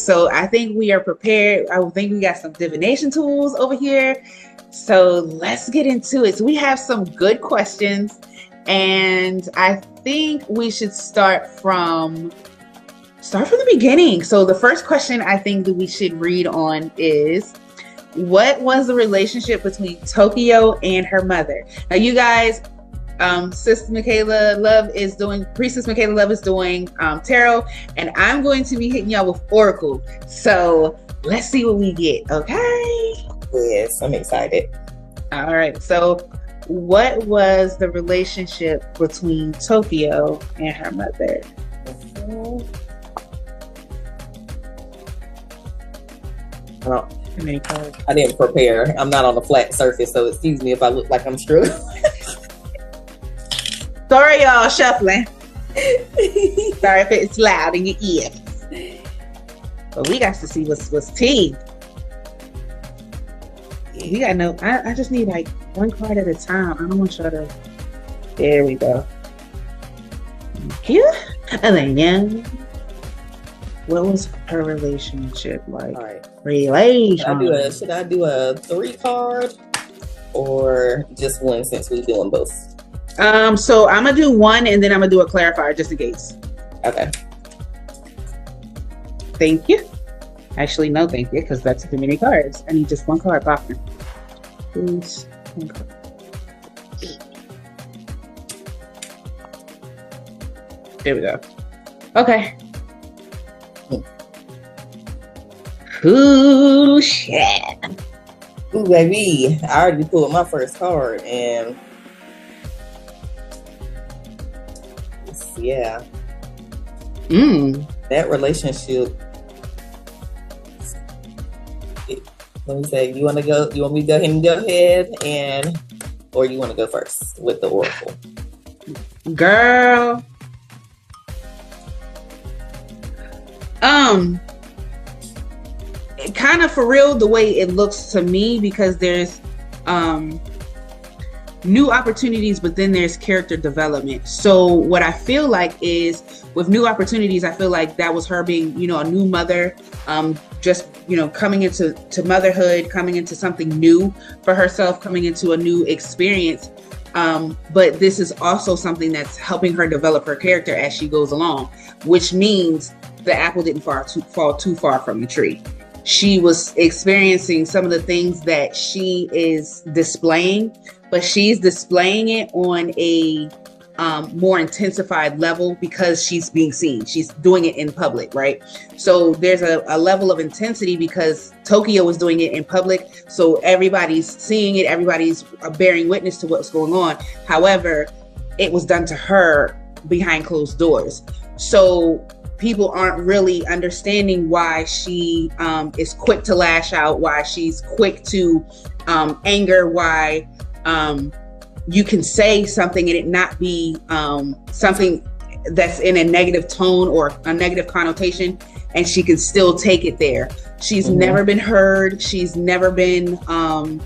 So I think we are prepared. I think we got some divination tools over here. So let's get into it. So we have some good questions, and I think we should start from the beginning. So the first question I think that we should read on is, what was the relationship between Tokyo and her mother? Now, you guys, Priestess Michaela Love is doing tarot, and I'm going to be hitting y'all with oracle. So let's see what we get. Okay. Yes, I'm excited. All right. So what was the relationship between Tokyo and her mother? I didn't prepare. I'm not on a flat surface, so excuse me if I look like I'm struggling. Sorry, y'all, shuffling. Sorry if it's loud in your ear. But we got to see what's tea. We got no. I just need like one card at a time. I don't want y'all to. There we go. Thank you. And then, yeah. What was her relationship like? All right. Should I do a 3 card or just one since we're doing both? So I'm gonna do one and then I'm gonna do a clarifier just in case. Okay. Thank you. Actually, no, thank you, because that's too many cards. I need just one card popping. Please, one card. There we go. Okay. Ooh, shit. Ooh, baby. I already pulled my first card, and yeah. That relationship. Let me say, you want me to go ahead and, or you want to go first with the oracle? Girl. Kind of for real the way it looks to me, because there's new opportunities, but then there's character development. So what I feel like is with new opportunities, I feel like that was her being, a new mother, just, coming into motherhood, coming into something new for herself, coming into a new experience. But this is also something that's helping her develop her character as she goes along, which means the apple didn't fall too far from the tree. She was experiencing some of the things that she is displaying, but she's displaying it on a more intensified level because she's being seen. She's doing it in public, right? So there's a level of intensity because Tokyo is doing it in public. So everybody's seeing it. Everybody's bearing witness to what's going on. However, it was done to her behind closed doors. So people aren't really understanding why she is quick to lash out, why she's quick to anger, why you can say something and it not be something that's in a negative tone or a negative connotation, and she can still take it there. She's never been heard. She's never been, kind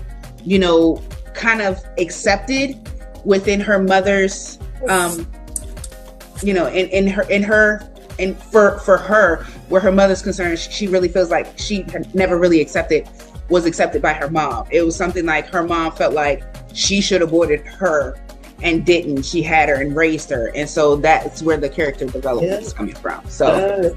of accepted within her mother's, and for her, where her mother's concerned, she really feels like she had never really was accepted by her mom. It was something like her mom felt like she should have aborted her and didn't. She had her and raised her. And so that's where the character development is coming from. So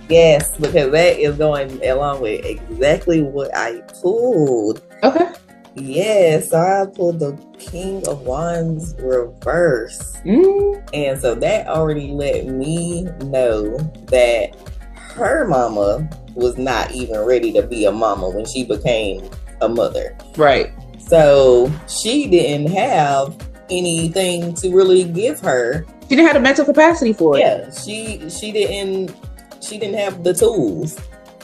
yes, because that is going along with exactly what I pulled. Okay. Yes, so I pulled the King of Wands reverse. And so that already let me know that her mama was not even ready to be a mama when she became a mother. Right. So she didn't have anything to really give her. She didn't have the mental capacity for it. Yeah, she didn't have the tools.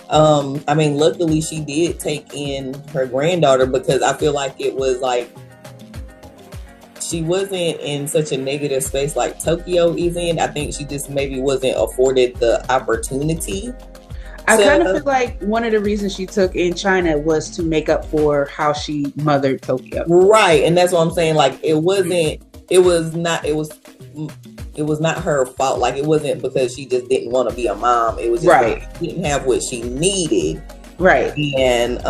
Luckily she did take in her granddaughter, because I feel like it was like she wasn't in such a negative space like Tokyo is in. I think she just maybe wasn't afforded the opportunity. I kind of feel like one of the reasons she took in China was to make up for how she mothered Tokyo. Right. And that's what I'm saying. Like, it was it was not her fault. Like, it wasn't because she just didn't want to be a mom. It was just right. She didn't have what she needed. Right. And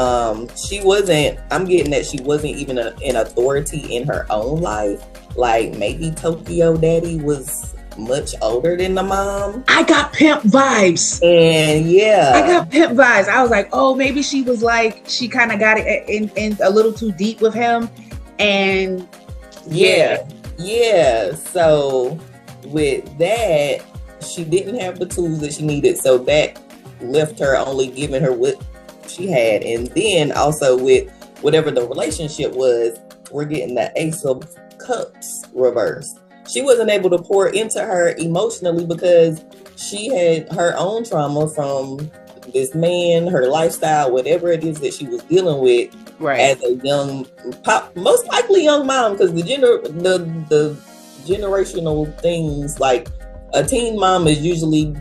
she wasn't, I'm getting that she wasn't even an authority in her own life. Like, maybe Tokyo Daddy was much older than the mom. I got pimp vibes. And yeah. I got pimp vibes. I was like, oh, maybe she was like, she kind of got it in a little too deep with him. And yeah. So with that, she didn't have the tools that she needed. So that left her only giving her what she had. And then also with whatever the relationship was, we're getting the Ace of Cups reversed. She wasn't able to pour into her emotionally because she had her own trauma from this man, her lifestyle, whatever it is that she was dealing with, right, as a young, most likely young mom, because the generational things, like a teen mom is usually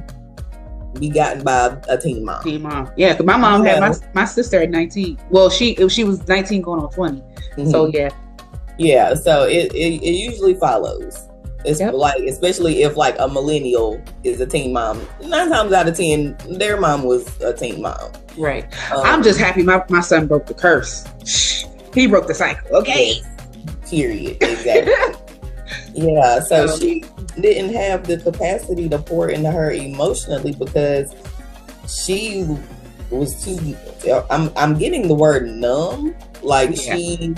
begotten by a teen mom. Teen mom, yeah. Because my mom had my sister at 19. Well, she was 19 going on 20. Mm-hmm. So yeah. So it usually follows. It's like, especially if like a millennial is a teen mom, 9 times out of 10, their mom was a teen mom. Right. I'm just happy my son broke the curse. He broke the cycle. Okay. Yes. Period. Exactly. Yeah. So she didn't have the capacity to pour into her emotionally because she was too. I'm getting the word numb. Like she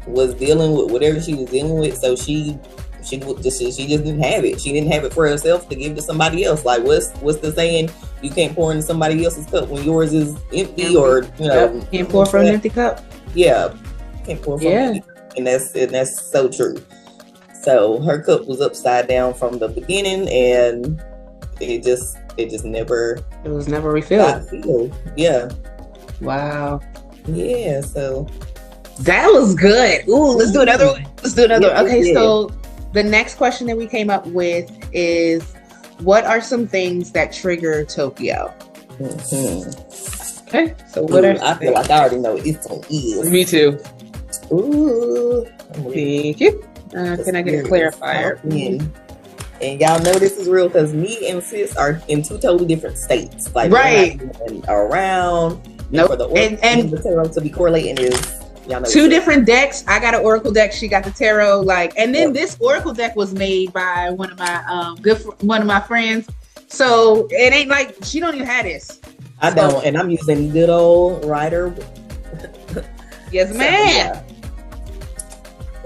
was dealing with whatever she was dealing with, so she just didn't have it. She didn't have it for herself to give to somebody else. Like, what's the saying? You can't pour into somebody else's cup when yours is empty, or can't pour from an empty cup. Yeah, can't pour from an empty cup. And that's so true. So her cup was upside down from the beginning, and it was never refilled. Yeah. Wow. Yeah. So that was good. Ooh, let's do another one. Okay, so the next question that we came up with is, what are some things that trigger Tokyo? Mm-hmm. Okay, so what are I feel like I already know it's on is. Me too. Ooh. Thank you. Can I get a clarifier? And y'all know this is real because me and sis are in 2 totally different states. Like, right. Around. Nope. For the and the tarot to be correlating is, y'all know 2 different decks. I got an oracle deck. She got the tarot. And then this oracle deck was made by one of my friends. So it ain't like she don't even have this. I don't, and I'm using good old Rider. Yes, ma'am.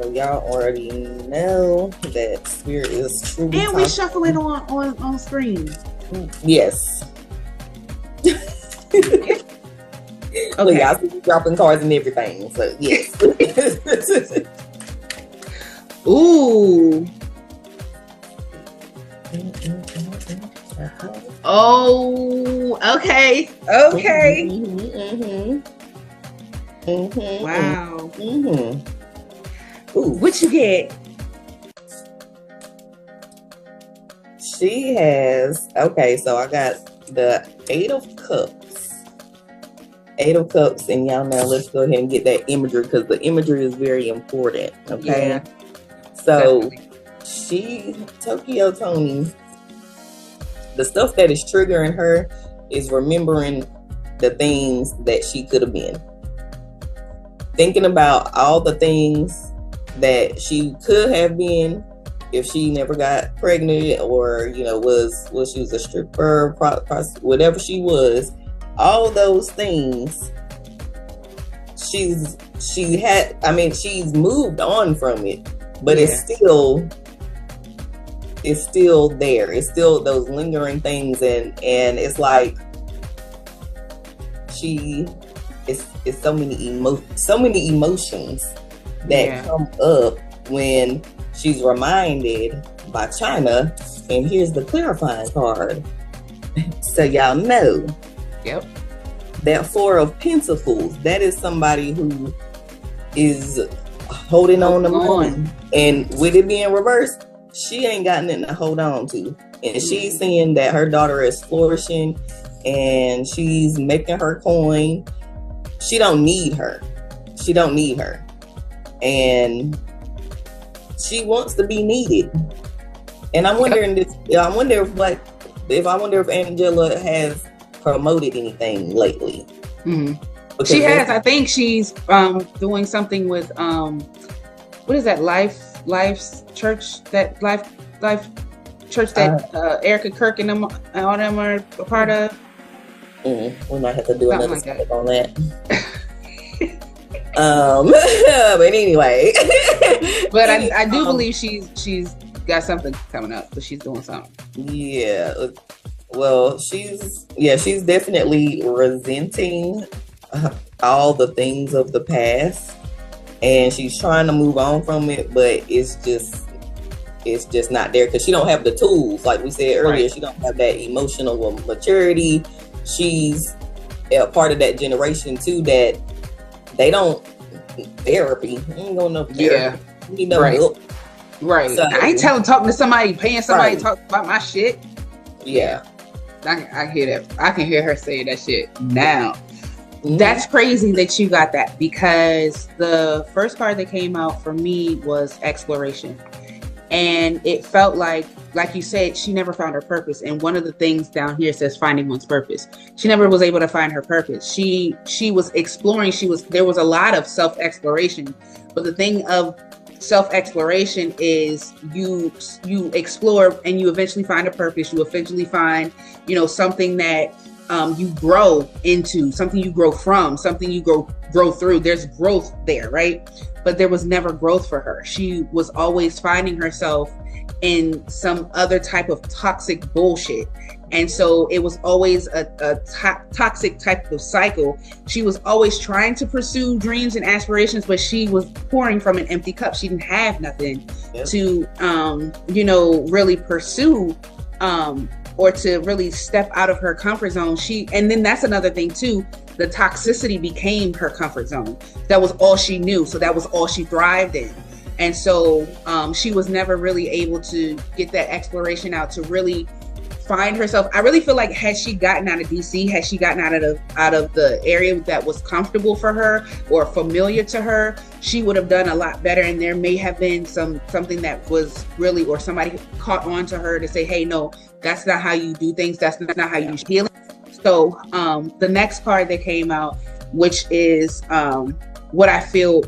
So y'all already know that spirit is truly. And we shuffle it on screen. Yes. Okay. Look, y'all see me dropping cards and everything. So yes. Ooh. Oh. Okay. Okay. Wow. Ooh, what you get? She has, so I got the 8 of Cups. 8 of Cups, and y'all know, let's go ahead and get that imagery because the imagery is very important. Okay. Yeah, so Tokyo Toni, the stuff that is triggering her is remembering the things that she could have been. Thinking about all the things that she could have been if she never got pregnant, or was she was a stripper, whatever she was. All those things, she's moved on from it, but it's still there. It's still those lingering things, and it's like it's so many emotions that come up when she's reminded by Chyna. And here's the clarifying card, so y'all know. Yep. That 4 of Pentacles, that is somebody who is holding on to money. And with it being reversed, she ain't got nothing to hold on to. And she's seeing that her daughter is flourishing and she's making her coin. She don't need her. And she wants to be needed. And I'm wondering this. I wonder if Angela has promoted anything lately. Mm-hmm. She has. I think she's doing something with what is that? Life's Church. That Life Church that Erica Kirk and all them are a part of. We might have to do another topic on that. But anyway. But I do believe she's got something coming up, so she's doing something. Yeah. Well, she's definitely resenting all the things of the past, and she's trying to move on from it, but it's just not there because she don't have the tools. Like we said earlier, right. She don't have that emotional maturity. She's a part of that generation too that they don't therapy. Ain't going no therapy. Yeah. You know, right. Help. Right. So, I ain't talking to somebody, paying somebody to talk about my shit. Yeah. I hear that. I can hear her saying that shit now. Mm-hmm. That's crazy that you got that, because the first card that came out for me was exploration. And it felt like you said, she never found her purpose. And one of the things down here says finding one's purpose. She never was able to find her purpose. She was exploring. There was a lot of self-exploration. But the thing of self-exploration is you explore and you eventually find a purpose. You eventually find, something that you grow into, something you grow from, something you grow through. There's growth there, right? But there was never growth for her. She was always finding herself in some other type of toxic bullshit. And so it was always a toxic type of cycle. She was always trying to pursue dreams and aspirations, but she was pouring from an empty cup. She didn't have nothing to, really pursue, or to really step out of her comfort zone. And then that's another thing too. The toxicity became her comfort zone. That was all she knew. So that was all she thrived in. And so she was never really able to get that exploration out to really find herself. I really feel like had she gotten out of DC, had she gotten out of the area that was comfortable for her or familiar to her, she would have done a lot better. And there may have been something that was really, or somebody caught on to her to say, hey, no, that's not how you do things. That's not how you heal. So the next card that came out, which is what I feel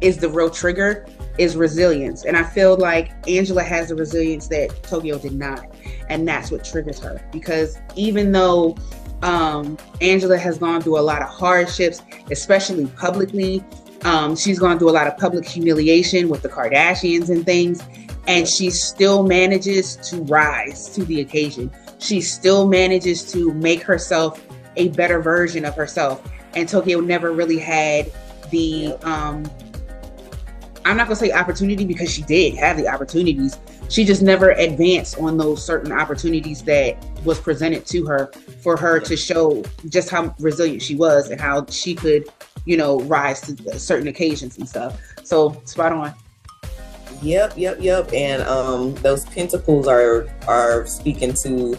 is the real trigger, is resilience. And I feel like Angela has the resilience that Tokyo did not. And that's what triggers her. Because even though Angela has gone through a lot of hardships, especially publicly, she's gone through a lot of public humiliation with the Kardashians and things, and she still manages to rise to the occasion. She still manages to make herself a better version of herself. And Tokyo never really had the, I'm not gonna say opportunity, because she did have the opportunities. She just never advanced on those certain opportunities that was presented to her for her to show just how resilient she was and how she could, rise to certain occasions and stuff. So spot on. Yep. And those pentacles are speaking to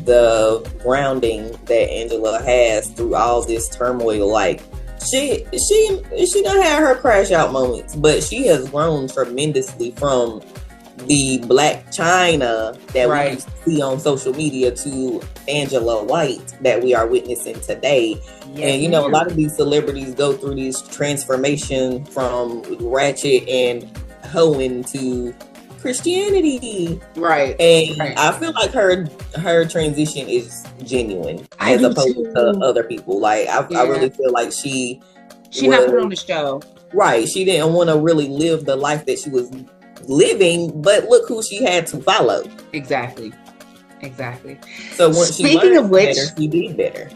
the grounding that Angela has through all this turmoil. Like she done had her crash out moments, but she has grown tremendously from the Blacc Chyna that we used to see on social media to Angela White that we are witnessing today. Yes, and a lot of these celebrities go through this transformation from ratchet and hoeing to Christianity. Right. And I feel like her transition is genuine as opposed to other people. Like I really feel like she not put on the show. Right. She didn't want to really live the life that she was living, but look who she had to follow. Exactly. So once speaking of which, she did better.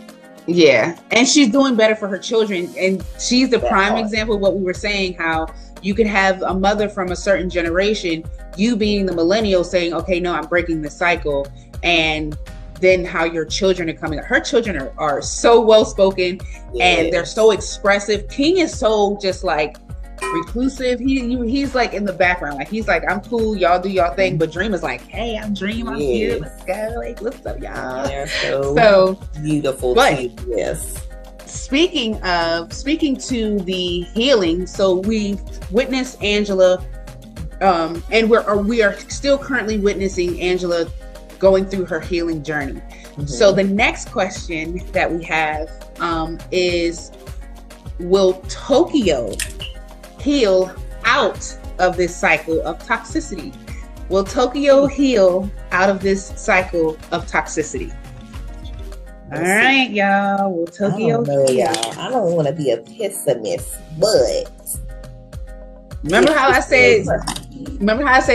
Yeah, and she's doing better for her children, and she's the prime example of what we were saying, how you could have a mother from a certain generation, you being the millennial, saying, okay, no, I'm breaking the cycle, and then how your children are coming. Her children are so well spoken, and they're so expressive. King is so just like reclusive. He's like in the background, like he's like, I'm cool, y'all do y'all thing, but Dream is like, hey, I'm Dream, I'm here, let's go, like what's up, y'all? They're so beautiful. But speaking to the healing, so we've witnessed Angela And we are still currently witnessing Angela going through her healing journey. Mm-hmm. So the next question that we have is, will Tokyo heal out of this cycle of toxicity? Will Tokyo heal out of this cycle of toxicity? All right, y'all. Will Tokyo heal? Y'all. I don't want to be a pessimist, but remember how I said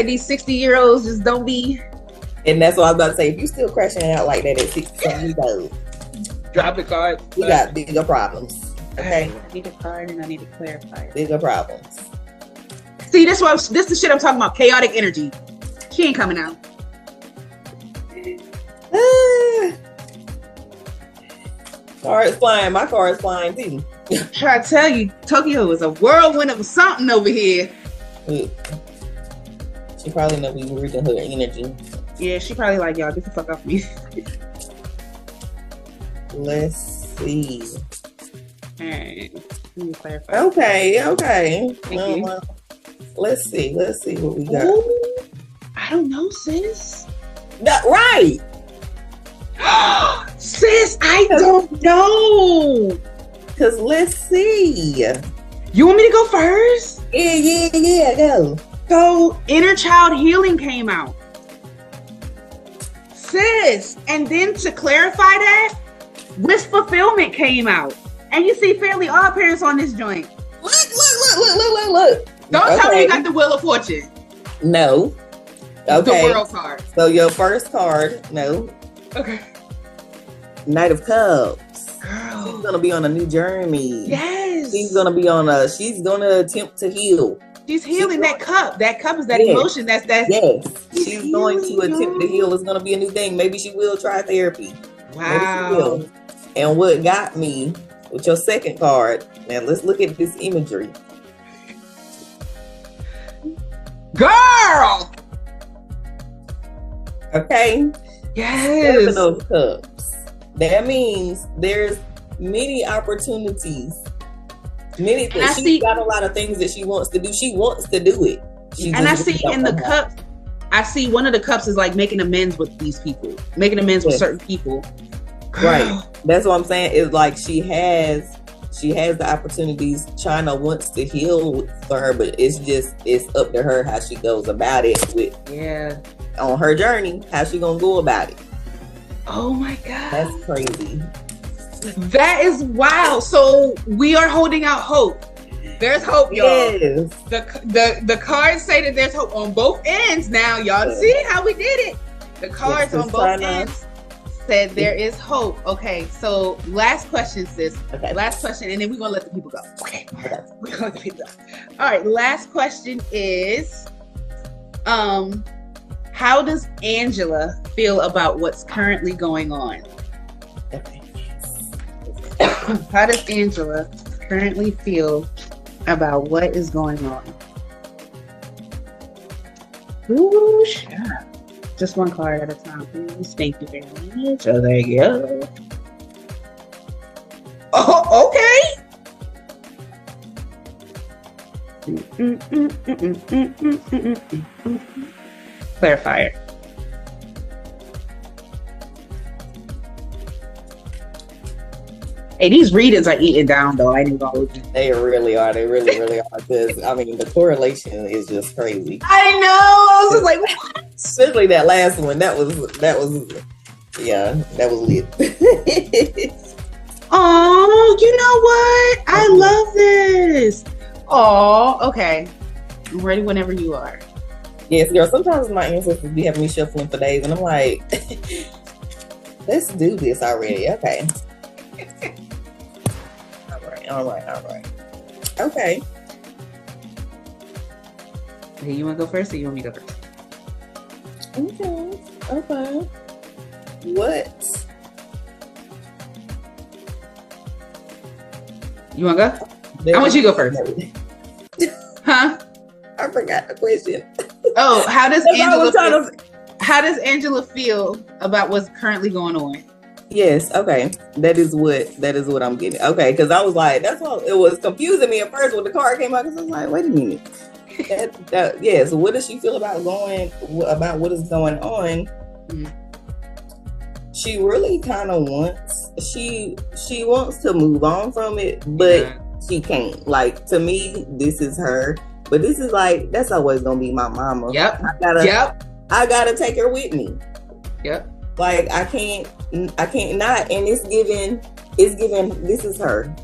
these 60-year-olds just don't be. And that's what I was about to say. If you still crashing out like that at 60 years old, drop the card. We got bigger problems. Okay. I need a card and I need to clarify. Bigger problems. See, this is the shit I'm talking about. Chaotic energy. She ain't coming out. Card's flying. My card's flying too. Try to tell you, Tokyo is a whirlwind of something over here. She probably not even reading her energy. Yeah, she probably like, y'all, get the fuck off me. Let's see. All right. Let me clarify. Okay. Thank you. Let's see what we got. Ooh, I don't know, sis. Right. Sis, I don't know. Cause let's see. You want me to go first? Yeah, go. So inner child healing came out. Sis, and then to clarify that, wish fulfillment came out. And you see Fairly Odd Parents on this joint. Look. Don't tell me you got the Wheel of Fortune. No. Okay. The World card. So your first card, no. Okay. Knight of Cups. Girl. She's gonna be on a new journey. Yes. She's gonna attempt to heal. She's healing that cup. That cup is that emotion. That's yes. She's going to attempt to heal. It's gonna be a new thing. Maybe she will try therapy. Wow. And what got me with your second card, now let's look at this imagery. Girl. Okay. Yes. 7 of Cups. That means there's many opportunities. Many things. She's got a lot of things that she wants to do. She wants to do it. And I see in the cups, I see one of the cups is like making amends with these people, making amends with certain people. Girl. Right. That's what I'm saying. It's like she has the opportunities. Chyna wants to heal for her, but it's up to her how she goes about it on her journey, how she gonna go about it. Oh my God. That's crazy. That is wild. So we are holding out hope. There's hope, y'all. Yes. The cards say that there's hope on both ends. Now, y'all see how we did it. The cards on both ends said there is hope. Okay, so last question, sis. Okay. Last question, and then we're gonna let the people go. Okay. We're gonna let the people go. All right, last question is how does Angela feel about what's currently going on? Okay. How does Angela currently feel about what is going on? Ooh, sure. Just one card at a time, please. Thank you very much. Oh, there you go. Oh, okay. Clarifier. Hey, these readings are eating down, though. I didn't go. They really are. They really are. Because I mean, the correlation is just crazy. I know. I was just like, what? Especially that last one. That was lit. Oh, you know what? I love this. Oh, okay. I'm ready whenever you are. Yes, girl. Sometimes my ancestors be having me shuffling for days, and I'm like, let's do this already. Okay. All right. Okay. Hey, you want to go first or you want me to go first? Okay. What? You want to go? I want you to go first. Huh? I forgot the question. Oh, how does Angela feel about what's currently going on? Yes, okay. That is what I'm getting. Okay, because I was like, that's all. It was confusing me at first when the card came out because I was like, wait a minute. Yeah. So what does she feel about what is going on? Mm-hmm. She really kind of wants she wants to move on from it, but she can't. Like, to me, this is her, but this is like, that's always gonna be my mama. Yep. I gotta take her with me. Yep. Like, I can't not. And it's given. This is her.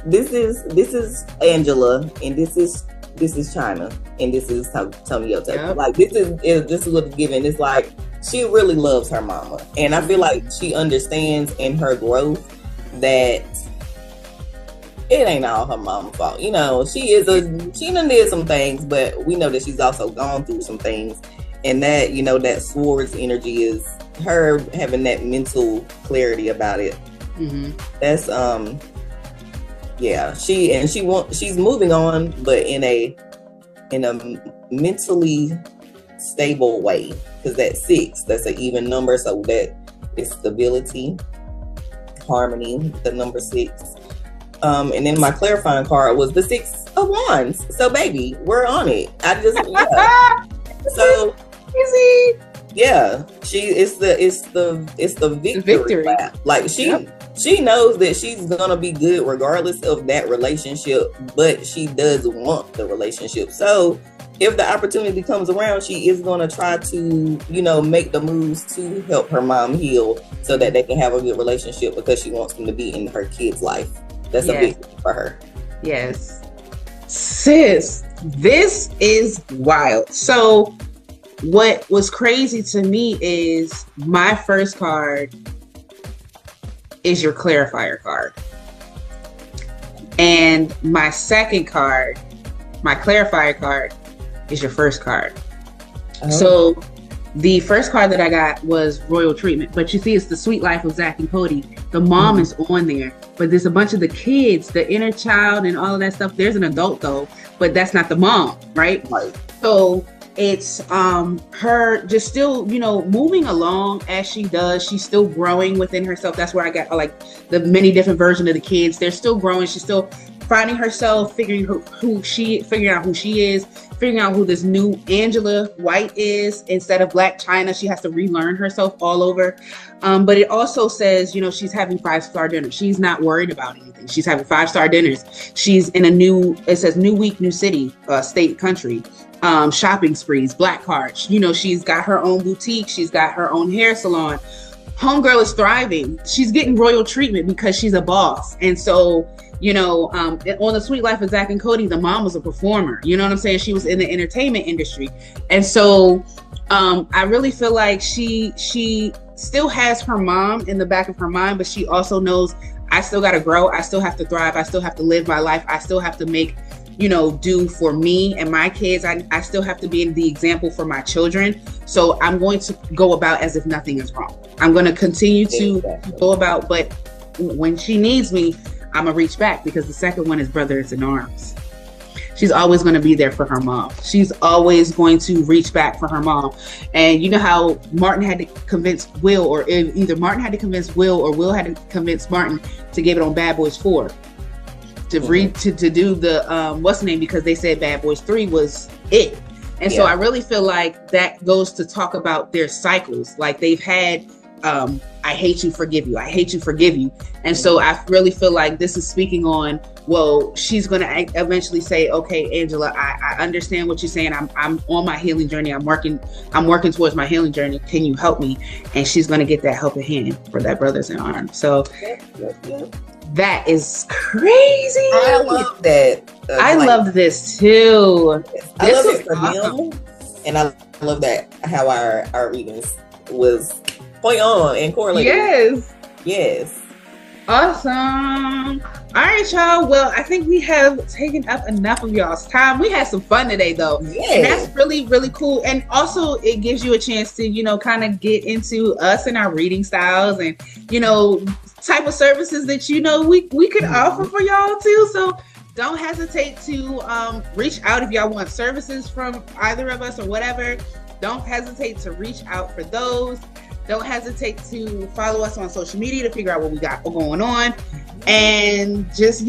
This is Angela, and this is Chyna, and this is Toni. Yep. Like, this is what's given. It's like, she really loves her mama, and I feel like she understands in her growth that it ain't all her mama's fault. You know, she done did some things, but we know that she's also gone through some things, and that, you know, that Swords energy is her having that mental clarity about it. Mm-hmm. That's yeah. She's moving on, but in a mentally stable way, because that 6, that's an even number, so that is stability, harmony, the number 6. And then my clarifying card was the 6 of Wands. So baby, we're on it. So easy. Yeah, it's the victory lap. Like, she knows that she's gonna be good regardless of that relationship, but she does want the relationship. So if the opportunity comes around, she is gonna try to, you know, make the moves to help her mom heal so that they can have a good relationship, because she wants them to be in her kid's life. That's a big thing for her. Yes. Sis, this is wild. So what was crazy to me is my first card is your clarifier card. And my second card, my clarifier card, is your first card. Oh. So the first card that I got was Royal Treatment, but you see, it's the Sweet Life of Zack and Cody. The mom is on there, but there's a bunch of the kids, the inner child and all of that stuff. There's an adult though, but that's not the mom, right? So it's her just still, you know, moving along as she does. She's still growing within herself. That's where I got like the many different versions of the kids. They're still growing. She's still finding herself, figuring out who she is, figuring out who this new Angela White is instead of Blacc Chyna. She has to relearn herself all over. But it also says, you know, she's having 5-star dinners. She's not worried about anything. She's having 5-star dinners. She's in it says new week, new city, state, country, shopping sprees, black cards. You know, she's got her own boutique. She's got her own hair salon. Homegirl is thriving. She's getting royal treatment because she's a boss. And so, you know, on the Sweet Life of Zack and Cody, the mom was a performer. You know what I'm saying? She was in the entertainment industry. And so I really feel like she still has her mom in the back of her mind, but she also knows, I still got to grow. I still have to thrive. I still have to live my life. I still have to make, you know, do for me and my kids. I still have to be the example for my children. So I'm going to go about as if nothing is wrong. I'm going to continue to go about, but when she needs me, I'm going to reach back, because the second one is Brothers in Arms. She's always going to be there for her mom. She's always going to reach back for her mom. And you know how Martin had to convince Will, or either Martin had to convince Will or Will had to convince Martin to give it on Bad Boys 4. To do the what's the name, because they said Bad Boys 3 was it. And so I really feel like that goes to talk about their cycles. Like, they've had I hate you, forgive you. I hate you, forgive you. And so I really feel like this is speaking on, well, she's going to eventually say, okay, Angela, I understand what you're saying. I'm on my healing journey. I'm working towards my healing journey. Can you help me? And she's going to get that helping hand for that Brothers in Arms. So that is crazy. I love that. I love this too. I love it for him. And I love that how our readings was point on and correlated. Yes. Awesome. All right, y'all. Well, I think we have taken up enough of y'all's time. We had some fun today, though. Yeah. And that's really, really cool. And also, it gives you a chance to, you know, kind of get into us and our reading styles and, you know, type of services that, you know, we could offer for y'all too. So don't hesitate to reach out if y'all want services from either of us or whatever. Don't hesitate to reach out for those. Don't hesitate to follow us on social media to figure out what we got going on. And just,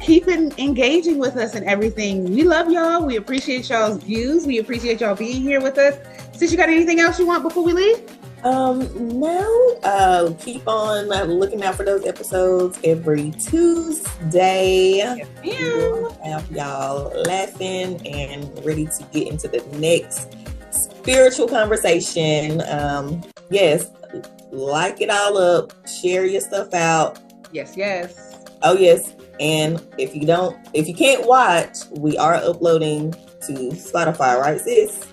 keep engaging with us and everything. We love y'all. We appreciate y'all's views. We appreciate y'all being here with us. Sis, you got anything else you want before we leave? No. Keep on looking out for those episodes every Tuesday. Yeah. We'll have y'all laughing and ready to get into the next spiritual conversation. Yes, like it all up, share your stuff out. Yes. Oh yes. And if you can't watch, we are uploading to Spotify, right, sis?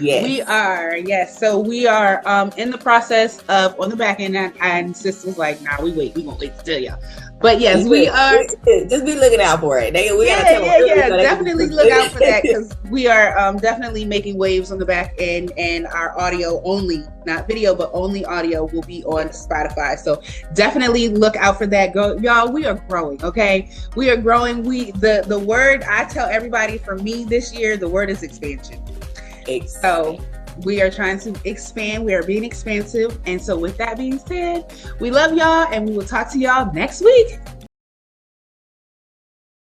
Yes. We are. Yes. So we are in the process of on the back end, and sis was like, nah, we gonna wait to tell y'all. But yes, we are. Just be looking out for it. Definitely look out for that, because we are definitely making waves on the back end, and our audio only, not video, but only audio will be on Spotify. So definitely look out for that. Go, y'all. We are growing. Okay, we are growing. The word I tell everybody for me this year, the word is expansion. So we are trying to expand. We are being expansive. And so with that being said, we love y'all, and we will talk to y'all next week.